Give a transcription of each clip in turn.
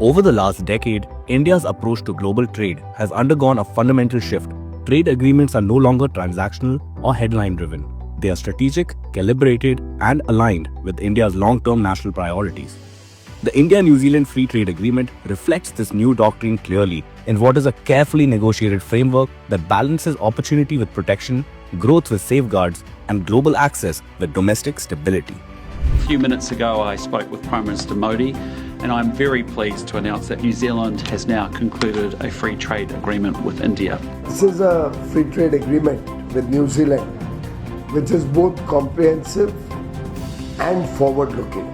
Over the last decade, India's approach to global trade has undergone a fundamental shift. Trade agreements are no longer transactional or headline-driven. They are strategic, calibrated, and aligned with India's long-term national priorities. The India-New Zealand Free Trade Agreement reflects this new doctrine clearly in what is a carefully negotiated framework that balances opportunity with protection, growth with safeguards, and global access with domestic stability. A few minutes ago, I spoke with Prime Minister Modi, and I'm very pleased to announce that New Zealand has now concluded a free trade agreement with India. This is a free trade agreement with New Zealand, which is both comprehensive and forward-looking,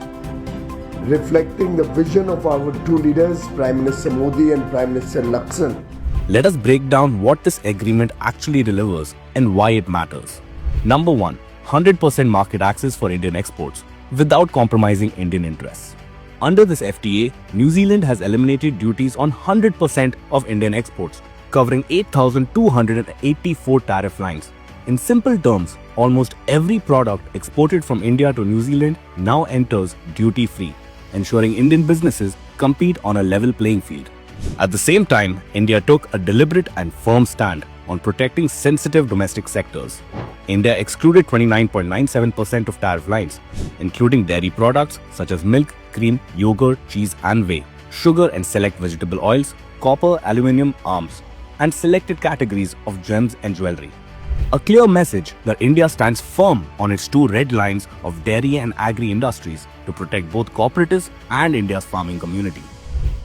reflecting the vision of our two leaders, Prime Minister Modi and Prime Minister Lakson. Let us break down what this agreement actually delivers and why it matters. Number 1. 100% market access for Indian exports without compromising Indian interests. Under this FTA, New Zealand has eliminated duties on 100% of Indian exports, covering 8,284 tariff lines. In simple terms, almost every product exported from India to New Zealand now enters duty-free, ensuring Indian businesses compete on a level playing field. At the same time, India took a deliberate and firm stand on protecting sensitive domestic sectors. India excluded 29.97% of tariff lines, including dairy products such as milk, cream, yogurt, cheese and whey, sugar and select vegetable oils, copper, aluminium, arms, and selected categories of gems and jewelry. A clear message that India stands firm on its two red lines of dairy and agri industries to protect both cooperatives and India's farming community.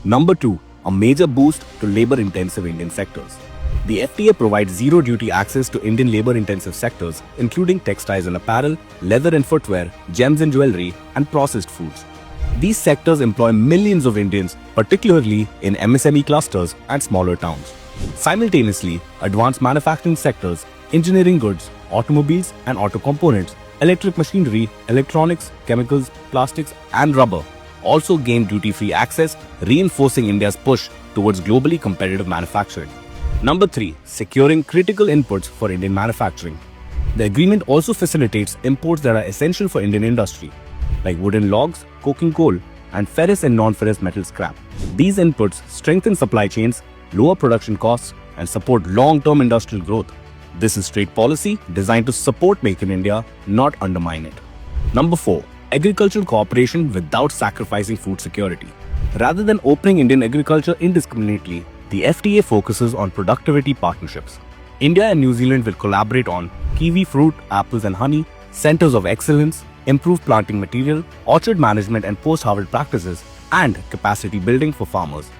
Number 2. A major boost to labor-intensive Indian sectors. The FTA provides zero-duty access to Indian labor-intensive sectors, including textiles and apparel, leather and footwear, gems and jewelry, and processed foods. These sectors employ millions of Indians, particularly in MSME clusters and smaller towns. Simultaneously, advanced manufacturing sectors, engineering goods, automobiles and auto components, electric machinery, electronics, chemicals, plastics, and rubber also gain duty-free access, reinforcing India's push towards globally competitive manufacturing. Number 3. Securing critical inputs for Indian manufacturing. The agreement also facilitates imports that are essential for Indian industry, like wooden logs, coking coal, and ferrous and non-ferrous metal scrap. These inputs strengthen supply chains, lower production costs, and support long-term industrial growth. This is trade policy designed to support Make in India, not undermine it. Number 4. Agricultural cooperation without sacrificing food security. Rather than opening Indian agriculture indiscriminately, the FTA focuses on productivity partnerships. India and New Zealand will collaborate on kiwi fruit, apples and honey, centers of excellence, improved planting material, orchard management and post-harvest practices, and capacity building for farmers.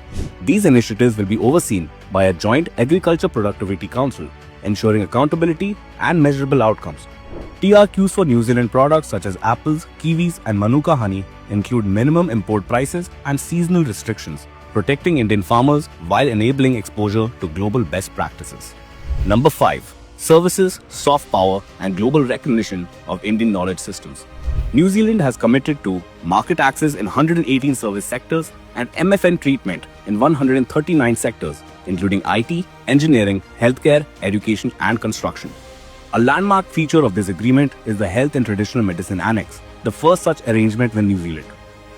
These initiatives will be overseen by a joint Agriculture Productivity Council, ensuring accountability and measurable outcomes. TRQs for New Zealand products such as apples, kiwis, and manuka honey include minimum import prices and seasonal restrictions, protecting Indian farmers while enabling exposure to global best practices. Number 5. Services, soft power, and global recognition of Indian knowledge systems. New Zealand has committed to market access in 118 service sectors and MFN treatment in 139 sectors, including IT, engineering, healthcare, education, and construction. A landmark feature of this agreement is the Health and Traditional Medicine Annex, the first such arrangement with New Zealand.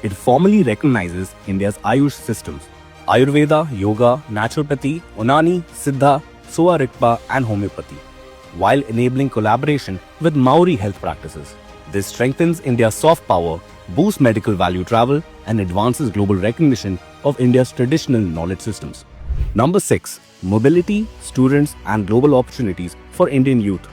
It formally recognizes India's AYUSH systems: Ayurveda, Yoga, Naturopathy, Unani, Siddha, Soa Rigpa, and Homeopathy, while enabling collaboration with Maori health practices. This strengthens India's soft power, boosts medical value travel, and advances global recognition of India's traditional knowledge systems. Number 6. Mobility, students, and global opportunities for Indian youth.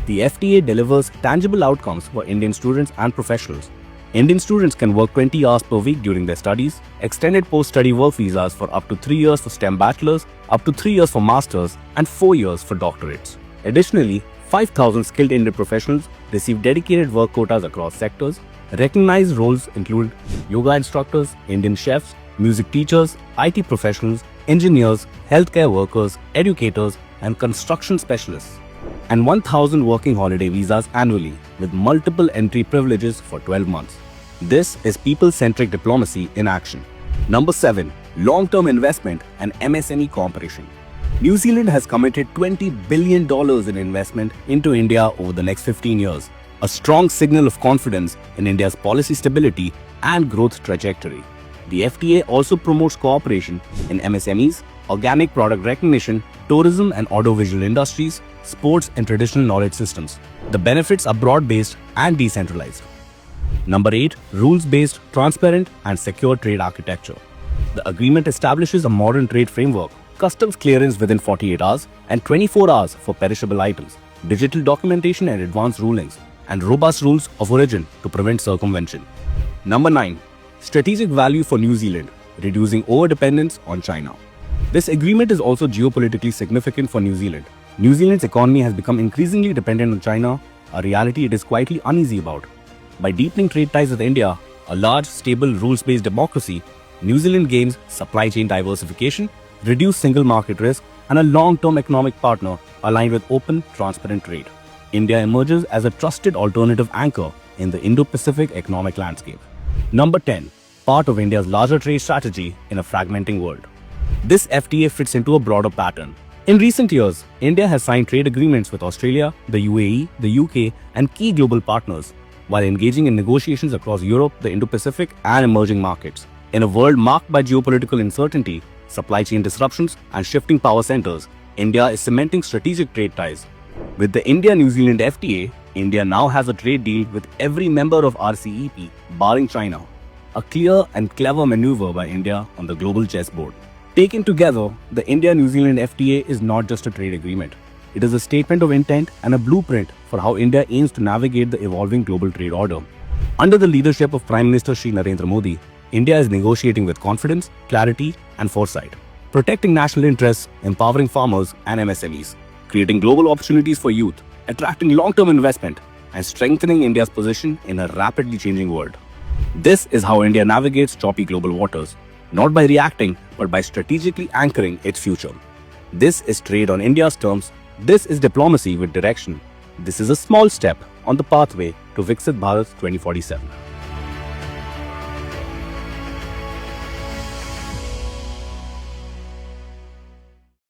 The FTA delivers tangible outcomes for Indian students and professionals. Indian students can work 20 hours per week during their studies, extended post-study work visas for up to 3 years for STEM bachelors, up to 3 years for masters, and 4 years for doctorates. Additionally, 5,000 skilled Indian professionals receive dedicated work quotas across sectors. Recognized roles include yoga instructors, Indian chefs, music teachers, IT professionals, engineers, healthcare workers, educators, and construction specialists, and 1,000 working holiday visas annually with multiple entry privileges for 12 months. This is people-centric diplomacy in action. Number 7. Long-term investment and MSME cooperation. New Zealand has committed $20 billion in investment into India over the next 15 years, a strong signal of confidence in India's policy stability and growth trajectory. The FTA also promotes cooperation in MSMEs, organic product recognition, tourism and audiovisual industries, sports and traditional knowledge systems. The benefits are broad-based and decentralized. Number 8. Rules-based, transparent and secure trade architecture. The agreement establishes a modern trade framework, customs clearance within 48 hours and 24 hours for perishable items, digital documentation and advanced rulings, and robust rules of origin to prevent circumvention. Number 9. Strategic value for New Zealand, reducing over-dependence on China. This agreement is also geopolitically significant for New Zealand. New Zealand's economy has become increasingly dependent on China, a reality it is quietly uneasy about. By deepening trade ties with India, a large, stable, rules-based democracy, New Zealand gains supply chain diversification, reduced single market risk, and a long-term economic partner aligned with open, transparent trade. India emerges as a trusted alternative anchor in the Indo-Pacific economic landscape. Number 10. Part of India's larger trade strategy in a fragmenting world. This FTA fits into a broader pattern. In recent years, India has signed trade agreements with Australia, the UAE, the UK, and key global partners, while engaging in negotiations across Europe, the Indo-Pacific, and emerging markets. In a world marked by geopolitical uncertainty, supply chain disruptions, and shifting power centers, India is cementing strategic trade ties. With the India-New Zealand FTA, India now has a trade deal with every member of RCEP, barring China. A clear and clever maneuver by India on the global chessboard. Taken together, the India-New Zealand FTA is not just a trade agreement. It is a statement of intent and a blueprint for how India aims to navigate the evolving global trade order. Under the leadership of Prime Minister Shri Narendra Modi, India is negotiating with confidence, clarity, and foresight, protecting national interests, empowering farmers and MSMEs, creating global opportunities for youth, attracting long-term investment, and strengthening India's position in a rapidly changing world. This is how India navigates choppy global waters, not by reacting, but by strategically anchoring its future. This is trade on India's terms. This is diplomacy with direction. This is a small step on the pathway to Viksit Bharat 2047.